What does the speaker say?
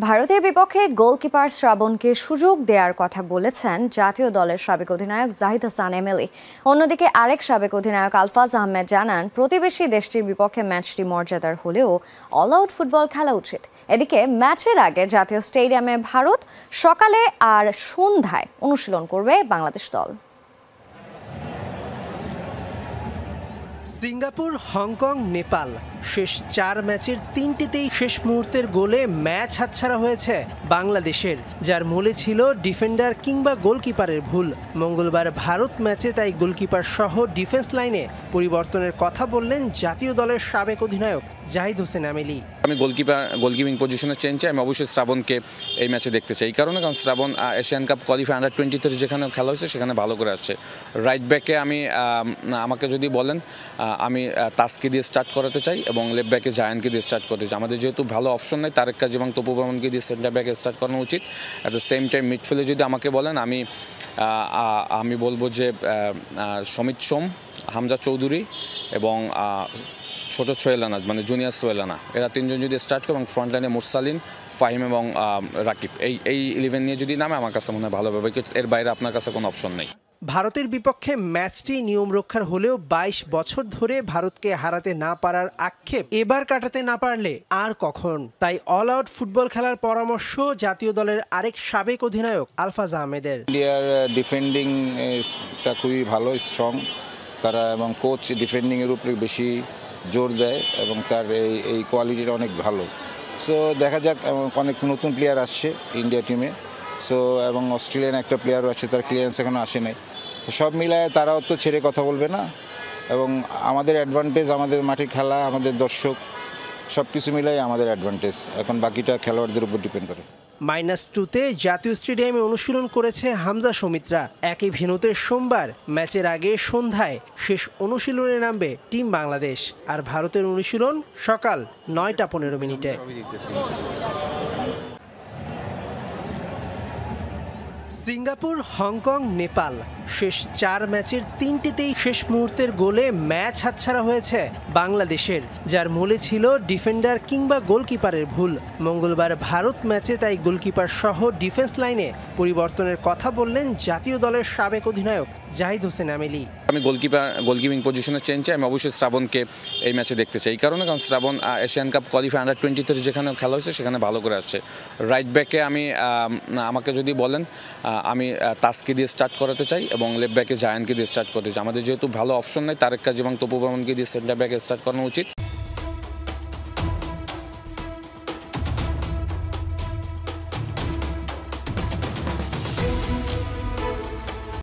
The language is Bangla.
ভারতের বিপক্ষে গোলকিপার শ্রাবণকে সুযোগ দেওয়ার কথা বলেছেন জাতীয় দলের সাবেক অধিনায়ক জাহিদ হাসান এমএলএ। অন্যদিকে আরেক সাবেক অধিনায়ক আলফাজ আহমেদ জানান, প্রতিবেশী দেশটির বিপক্ষে ম্যাচটি মর্যাদার হলেও অল আউট ফুটবল খেলা উচিত। এদিকে ম্যাচের আগে জাতীয় স্টেডিয়ামে ভারত সকালে আর সন্ধ্যায় অনুশীলন করবে বাংলাদেশ দল। সিঙ্গাপুর, হংকং, নেপাল শেষ 4 ম্যাচের 3টিতেই শেষ মুহূর্তের গোলে ম্যাচ হাতছাড়া হয়েছে বাংলাদেশের, যার মূলে ছিল ডিফেন্ডার কিংবা গোলকিপারের ভুল। মঙ্গলবার ভারত ম্যাচে তাই গোলকিপার সহ ডিফেন্স লাইনে পরিবর্তনের কথা বললেন জাতীয় দলের সাবেক অধিনায়ক জাহিদ হোসেন এমএলএ। আমি গোলকিপিং পজিশনে চেঞ্জ চাই। আমি অবশ্যই শ্রাবণকে এই ম্যাচে দেখতে চাই, কারণ শ্রাবণ এশিয়ান কাপ কোয়ালিফাই আন্ডার 20-তে যেখানে খেলা হয়েছে সেখানে ভালো করে আসছে। রাইট ব্যাকে আমাকে যদি বলেন, আমি তাসকে দিয়ে স্টার্ট করাতে চাই এবং লেফট ব্যাকে জায়ানকে দিয়ে স্টার্ট করতে চাই। আমাদের যেহেতু ভালো অপশন নেই, তারেক কাজী এবং তপু বর্মনকে দিয়ে সেন্টার ব্যাকে স্টার্ট করানো উচিত। অ্যাট দ্য সেম টাইম মিডফিল্ডে যদি আমাকে বলেন, আমি বলবো যে সমিত সোম, হামজা চৌধুরী এবং ছোট সোহেল রানা, মানে জুনিয়র সোহেল রানা, এরা তিনজন যদি স্টার্ট করে এবং ফ্রন্ট লাইনে মুরসালিন, ফাহিম এবং রাকিব, এই 11 নিয়ে যদি নামে আমার কাছে মনে হয় ভালো হবে। এর বাইরে আপনার কাছে কোনো অপশন নেই। ভারতের বিপক্ষে ম্যাচটি নিয়ম রক্ষার হলেও 22 বছর ধরে ভারতকে হারাতে না পারার আক্ষেপ এবার কাটাতে না পারলে আর কখন। তাই অল আউট ফুটবল খেলার পরামর্শ জাতীয় দলের আরেক সাবেক অধিনায়ক আলফাজ আহমেদের। ইন্ডিয়ার ডিফেন্ডিংটা খুবই ভালো, স্ট্রং তারা, এবং কোচ ডিফেন্ডিংয়ের উপরে বেশি জোর দেয় এবং তার এই কোয়ালিটিটা অনেক ভালো। সো দেখা যাক, অনেক নতুন প্লেয়ার আসছে ইন্ডিয়া টিমে। সো এবং অস্ট্রেলিয়ান একটা প্লেয়ারও আছে, তার ক্লিয়ারেন্স এখনও আসে নাই। তো সব মিলায় তারাও তো ছেড়ে কথা বলবে না, এবং আমাদের অ্যাডভান্টেজ, আমাদের মাঠে খেলা, আমাদের দর্শক, সব কিছু মিলাই আমাদের অ্যাডভান্টেজ। এখন বাকিটা খেলোয়াড়দের উপর ডিপেন্ড করে। -2তে জাতীয় স্টেডিয়ামে অনুশীলন করেছে হামজা সমিতরা। একই ভেন্যুতে সোমবার ম্যাচের আগে সন্ধ্যায় শেষ অনুশীলনে নামবে টিম বাংলাদেশ। আর ভারতের অনুশীলন সকাল 9টা 15 সিঙ্গাপুর, হংকং, নেপাল শেষ 4 ম্যাচের 3টিতেই শেষ মুহূর্তের গোলে ম্যাচ হাতছাড়া হয়েছে বাংলাদেশের, যার মূলে ছিল ডিফেন্ডার কিংবা গোলকিপারের ভুল। মঙ্গলবার ভারত ম্যাচে তাই গোলকিপার সহ ডিফেন্স লাইনে পরিবর্তনের কথা বললেন জাতীয় দলের সাবেক অধিনায়ক জাহিদ হোসেন এমএলএ। আমি গোলকিপিং পজিশনে চেঞ্জ চাই। আমি অবশ্যই শ্রাবণকে এই ম্যাচে দেখতে চাই, কারণ শ্রাবণ এশিয়ান কাপ কোয়ালিফাই আন্ডার 20-তে যেখানে খেলা হয়েছে সেখানে ভালো করে আসছে। রাইট ব্যাকে আমাকে যদি বলেন, আমি তাসকে দিয়ে স্টার্ট করাতে চাই এবং লেফট ব্যাকে জায়ানকে দিয়ে স্টার্ট করতে চাই। আমাদের যেহেতু ভালো অপশন নেই, তারেক কাজী এবং তপু বর্মনকে দিয়ে সেন্টার ব্যাকে স্টার্ট করানো উচিত।